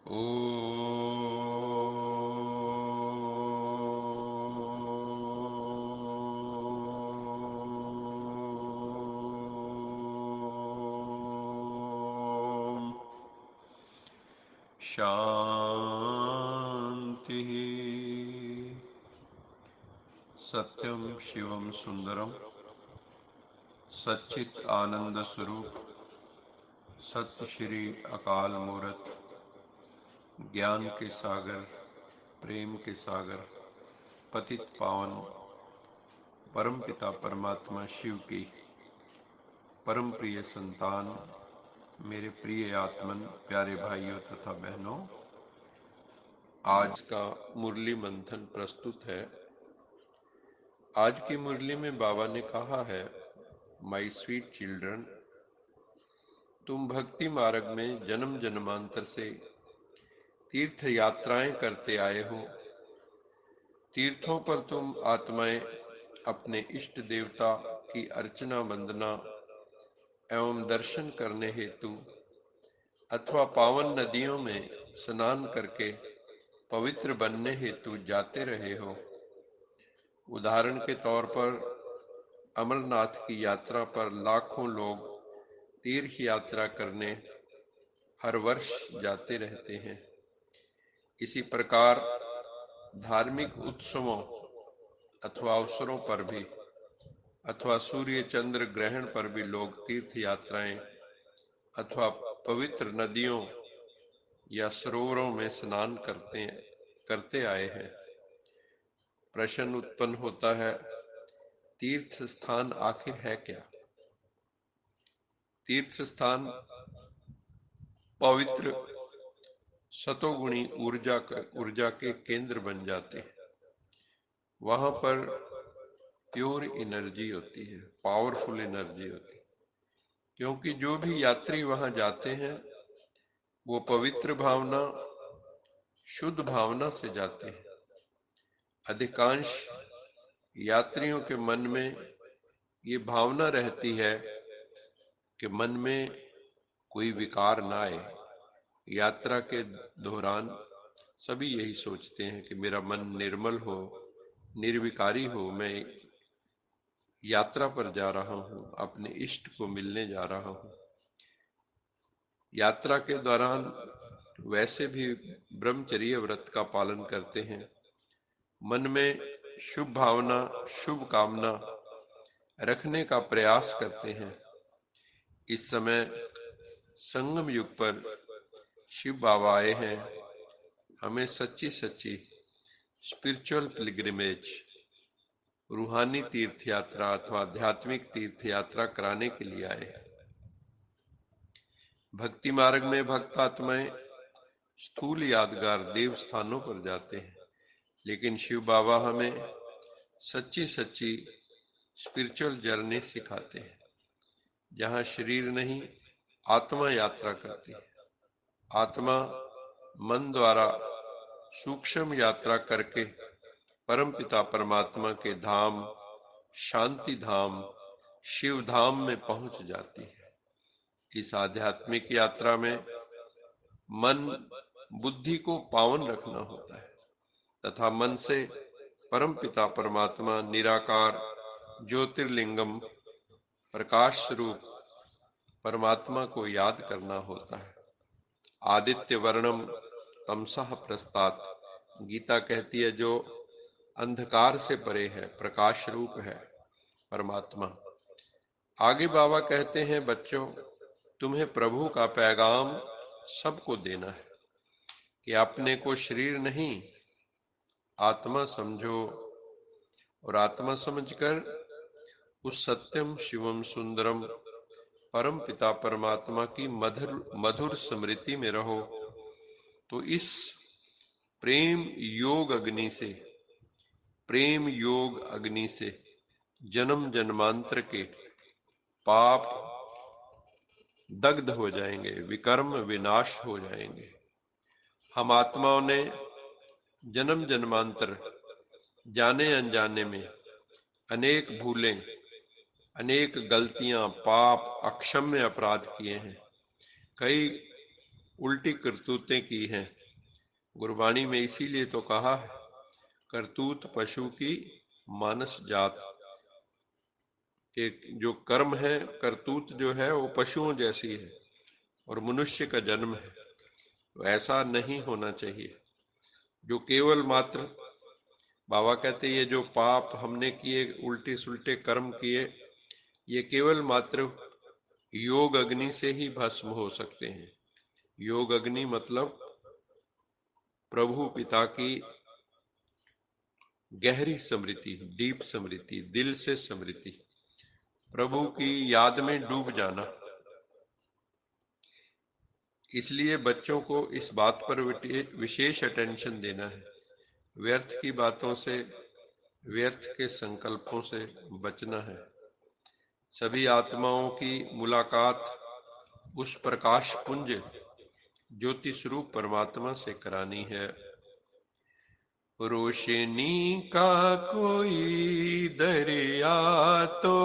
ओम शांति। सत्यम शिवम सुंदरम सच्चित आनंद स्वरूप सत्य श्री अकाल मूरत ज्ञान के सागर प्रेम के सागर पतित पावन परम पिता परमात्मा शिव की परम प्रिय संतान मेरे प्रिय आत्मन प्यारे भाइयों तथा बहनों, आज का मुरली मंथन प्रस्तुत है। आज की मुरली में बाबा ने कहा है, माई स्वीट चिल्ड्रन, तुम भक्ति मार्ग में जन्म जन्मांतर से तीर्थ यात्राएं करते आए हो। तीर्थों पर तुम आत्माएं अपने इष्ट देवता की अर्चना वंदना एवं दर्शन करने हेतु अथवा पावन नदियों में स्नान करके पवित्र बनने हेतु जाते रहे हो। उदाहरण के तौर पर अमरनाथ की यात्रा पर लाखों लोग तीर्थ यात्रा करने हर वर्ष जाते रहते हैं। इसी प्रकार धार्मिक उत्सवों अथवा अवसरों पर भी अथवा सूर्य चंद्र ग्रहण पर भी लोग तीर्थ यात्राएं अथवा पवित्र नदियों या सरोवरों में स्नान करते आए हैं। प्रश्न उत्पन्न होता है, तीर्थ स्थान आखिर है क्या? तीर्थ स्थान पवित्र सतोगुणी ऊर्जा के केंद्र बन जाते हैं। वहां पर प्योर एनर्जी होती है, पावरफुल एनर्जी होती है, क्योंकि जो भी यात्री वहां जाते हैं वो पवित्र भावना, शुद्ध भावना से जाते हैं। अधिकांश यात्रियों के मन में ये भावना रहती है कि मन में कोई विकार ना आए। यात्रा के दौरान सभी यही सोचते हैं कि मेरा मन निर्मल हो, निर्विकारी हो, मैं यात्रा पर जा रहा हूँ, अपने इष्ट को मिलने जा रहा हूँ। यात्रा के दौरान वैसे भी ब्रह्मचर्य व्रत का पालन करते हैं। मन में शुभ भावना, शुभ कामना रखने का प्रयास करते हैं। इस समय संगम युग पर शिव बाबा आए हैं हमें सच्ची सच्ची स्पिरिचुअल पिलग्रिमेज, रूहानी तीर्थ यात्रा अथवा आध्यात्मिक तीर्थ यात्रा कराने के लिए आए हैं। भक्ति मार्ग में भक्त आत्माएं स्थूल यादगार देव स्थानों पर जाते हैं, लेकिन शिव बाबा हमें सच्ची सच्ची स्पिरिचुअल जर्नी सिखाते हैं, जहां शरीर नहीं आत्मा यात्रा करती है। आत्मा मन द्वारा सूक्ष्म यात्रा करके परम पिता परमात्मा के धाम, शांति धाम, शिव धाम में पहुंच जाती है। इस आध्यात्मिक यात्रा में मन बुद्धि को पावन रखना होता है तथा मन से परम पिता परमात्मा निराकार ज्योतिर्लिंगम प्रकाश स्वरूप परमात्मा को याद करना होता है। आदित्य वर्णम तमसः प्रस्तात्, गीता कहती है, जो अंधकार से परे है, प्रकाश रूप है परमात्मा। आगे बाबा कहते हैं, बच्चों, तुम्हें प्रभु का पैगाम सबको देना है कि अपने को शरीर नहीं आत्मा समझो और आत्मा समझकर उस सत्यम शिवम सुंदरम परम पिता परमात्मा की मधुर मधुर स्मृति में रहो। तो इस प्रेम योग अग्नि से जन्म जन्मांतर के पाप दग्ध हो जाएंगे, विकर्म विनाश हो जाएंगे। हम आत्माओं ने जन्म जन्मांतर जाने अनजाने में अनेक भूलें, अनेक गलतियां, पाप, अक्षम्य अपराध किए हैं, कई उल्टी करतूतें की हैं, गुरबाणी में इसीलिए तो कहा है, करतूत पशु की मानस जात, कि जो कर्म है, करतूत जो है वो पशुओं जैसी है और मनुष्य का जन्म है। तो ऐसा नहीं होना चाहिए। जो केवल मात्र, बाबा कहते ये जो पाप हमने किए, उल्टे सुल्टे कर्म किए, ये केवल मात्र योग अग्नि से ही भस्म हो सकते हैं। योग अग्नि मतलब प्रभु पिता की गहरी स्मृति, डीप स्मृति, दिल से स्मृति, प्रभु की याद में डूब जाना। इसलिए बच्चों को इस बात पर विशेष अटेंशन देना है। व्यर्थ की बातों से, व्यर्थ के संकल्पों से बचना है। सभी आत्माओं की मुलाकात उस प्रकाश पुंज ज्योति स्वरूप परमात्मा से करानी है। रोशनी का कोई दरिया तो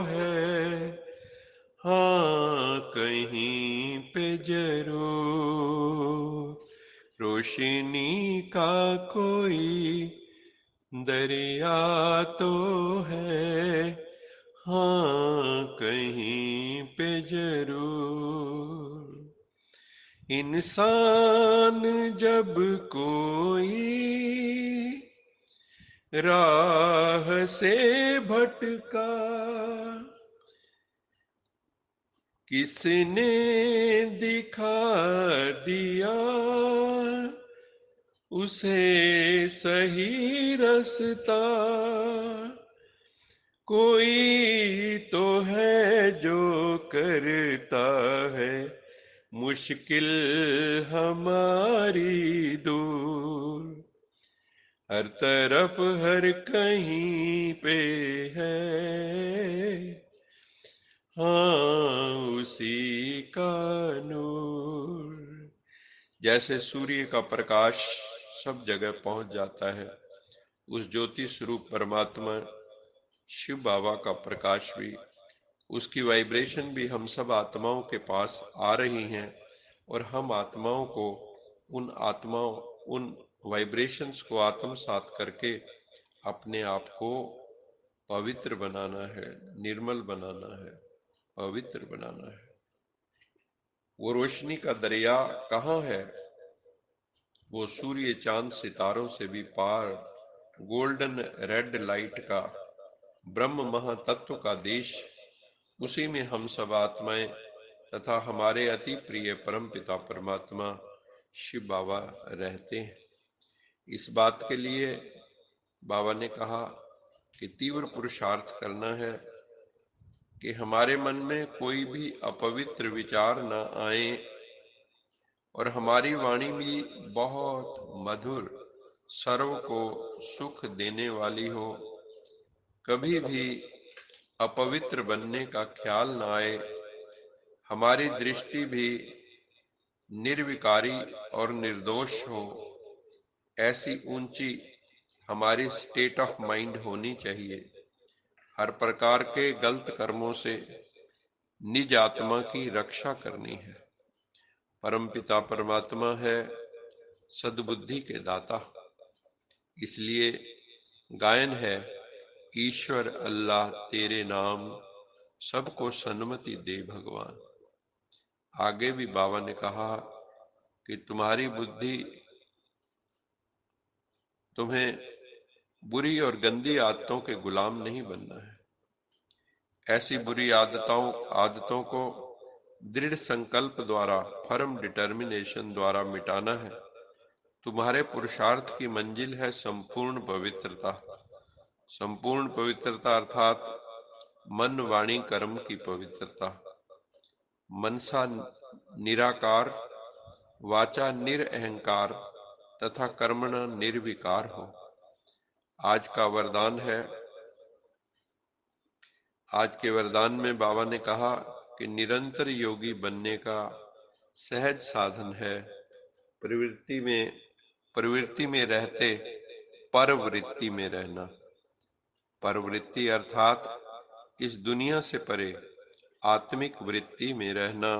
है, हाँ कहीं पे जरूर। रोशनी का कोई दरिया तो है, हाँ कहीं पे जरूर। इंसान जब कोई राह से भटका, किसने दिखा दिया उसे सही रास्ता। कोई तो है जो करता है मुश्किल हमारी दूर। हर तरफ हर कहीं पे है, हाँ उसी का नूर। जैसे सूर्य का प्रकाश सब जगह पहुंच जाता है, उस ज्योति स्वरूप परमात्मा शिव बाबा का प्रकाश भी, उसकी वाइब्रेशन भी हम सब आत्माओं के पास आ रही हैं, और हम आत्माओं को, उन वाइब्रेशंस को आत्मसात करके अपने आप को पवित्र बनाना है, निर्मल बनाना है, पवित्र बनाना है। वो रोशनी का दरिया कहाँ है? वो सूर्य चांद सितारों से भी पार, गोल्डन रेड लाइट का ब्रह्म महातत्व का देश। उसी में हम सब आत्माएं तथा हमारे अति प्रिय परम पिता परमात्मा शिव बाबा रहते हैं। इस बात के लिए बाबा ने कहा कि तीव्र पुरुषार्थ करना है कि हमारे मन में कोई भी अपवित्र विचार न आए, और हमारी वाणी भी बहुत मधुर, सर्व को सुख देने वाली हो। कभी भी अपवित्र बनने का ख्याल न आए। हमारी दृष्टि भी निर्विकारी और निर्दोष हो, ऐसी ऊंची हमारी स्टेट ऑफ माइंड होनी चाहिए। हर प्रकार के गलत कर्मों से निज आत्मा की रक्षा करनी है। परमपिता परमात्मा है सद्बुद्धि के दाता। इसलिए गायन है, ईश्वर अल्लाह तेरे नाम, सबको सन्मति दे भगवान। आगे भी बाबा ने कहा कि तुम्हारी बुद्धि, तुम्हें बुरी और गंदी आदतों के गुलाम नहीं बनना है। ऐसी बुरी आदतों को दृढ़ संकल्प द्वारा, फर्म डिटर्मिनेशन द्वारा मिटाना है। तुम्हारे पुरुषार्थ की मंजिल है संपूर्ण पवित्रता। संपूर्ण पवित्रता अर्थात मन वाणी कर्म की पवित्रता। मनसा निराकार, वाचा निरअहंकार तथा कर्मणा निर्विकार हो। आज का वरदान है। आज के वरदान में बाबा ने कहा कि निरंतर योगी बनने का सहज साधन है प्रवृत्ति में रहते परवृत्ति में रहना। परवृत्ति अर्थात इस दुनिया से परे आत्मिक वृत्ति में रहना।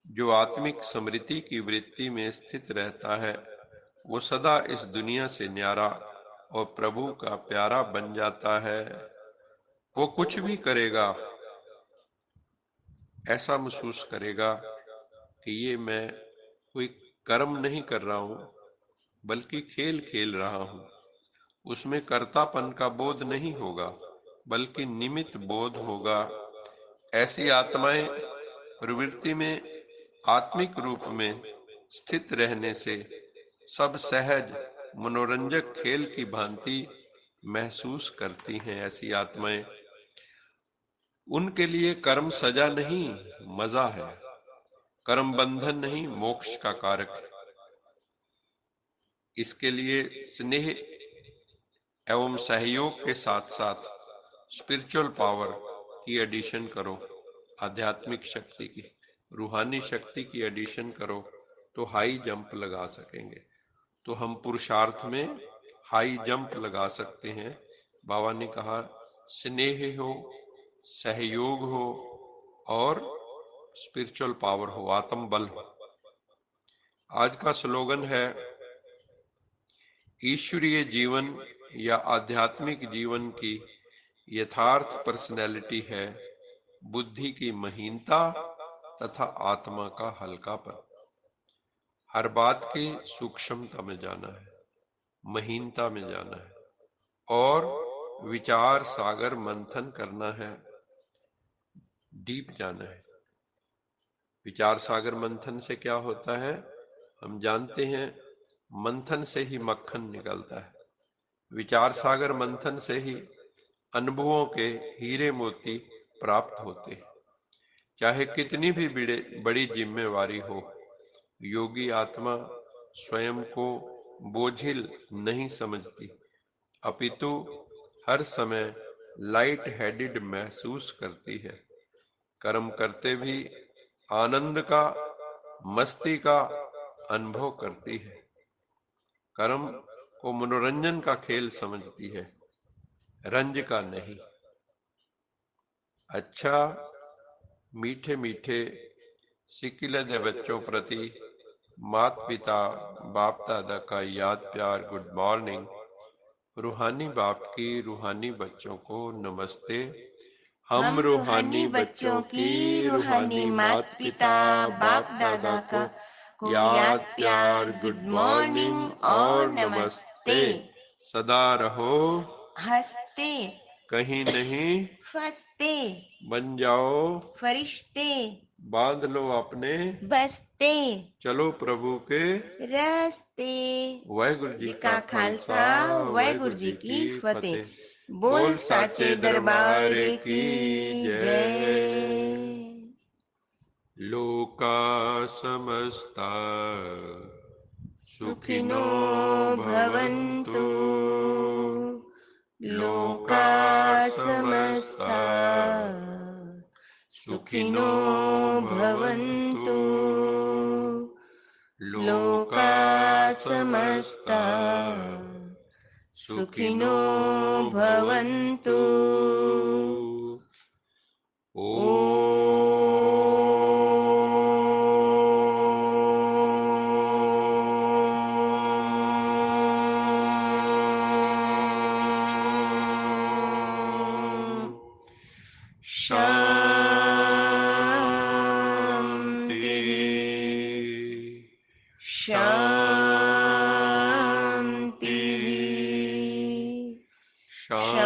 जो आत्मिक स्मृति की वृत्ति में स्थित रहता है, वो सदा इस दुनिया से न्यारा और प्रभु का प्यारा बन जाता है। वो कुछ भी करेगा, ऐसा महसूस करेगा कि ये मैं कोई कर्म नहीं कर रहा हूं, बल्कि खेल खेल रहा हूं। उसमें कर्तापन का बोध नहीं होगा, बल्कि निमित्त बोध होगा। ऐसी आत्माएं प्रवृत्ति में आत्मिक रूप में स्थित रहने से सब सहज मनोरंजक खेल की भांति महसूस करती हैं। ऐसी आत्माएं, उनके लिए कर्म सजा नहीं, मजा है। कर्म बंधन नहीं, मोक्ष का कारक है। इसके लिए स्नेह एवं सहयोग के साथ साथ स्पिरिचुअल पावर की एडिशन करो, आध्यात्मिक शक्ति की, रूहानी शक्ति की एडिशन करो तो हाई जंप लगा सकेंगे। तो हम पुरुषार्थ में हाई जंप लगा सकते हैं। बाबा ने कहा स्नेह हो, सहयोग हो और स्पिरिचुअल पावर हो, आत्म बल हो। आज का स्लोगन है ईश्वरीय जीवन या आध्यात्मिक जीवन की यथार्थ पर्सनैलिटी है बुद्धि की महीनता तथा आत्मा का हल्कापन। हर बात की सूक्ष्मता में जाना है, महीनता में जाना है और विचार सागर मंथन करना है, डीप जाना है। विचार सागर मंथन से क्या होता है हम जानते हैं, मंथन से ही मक्खन निकलता है। विचार सागर मंथन से ही अनुभवों के हीरे मोती प्राप्त होते हैं। चाहे कितनी भी बड़ी जिम्मेवारी हो, योगी आत्मा स्वयं को बोझिल नहीं समझती, अपितु हर समय लाइट हेडेड महसूस करती है। कर्म करते भी आनंद का, मस्ती का अनुभव करती है। कर्म को मनोरंजन का खेल समझती है, रंज का नहीं। अच्छा, मीठे मीठे सिकिलद बच्चों प्रति माता पिता बाप दादा का याद प्यार गुड मॉर्निंग। रूहानी बाप की रूहानी बच्चों को नमस्ते। हम रूहानी बच्चों की रूहानी माता पिता बाप दादा को याद प्यार गुड मॉर्निंग और नमस्ते। सदा रहो हंसते, कहीं नहीं फंसते, बन जाओ फरिश्ते, बांध लो अपने बसते, चलो प्रभु के रस्ते। वाहिगुरु जी का खालसा वाहिगुरु जी की फतेह। बोल बोल साचे दरबार की जय। लोका समस्ता सुखिनो भवन्तु, लोका समस्ता सुखिनो भवन्तु, लोका समस्ता सुखिनो भवन्तु। शांति शांति शांति।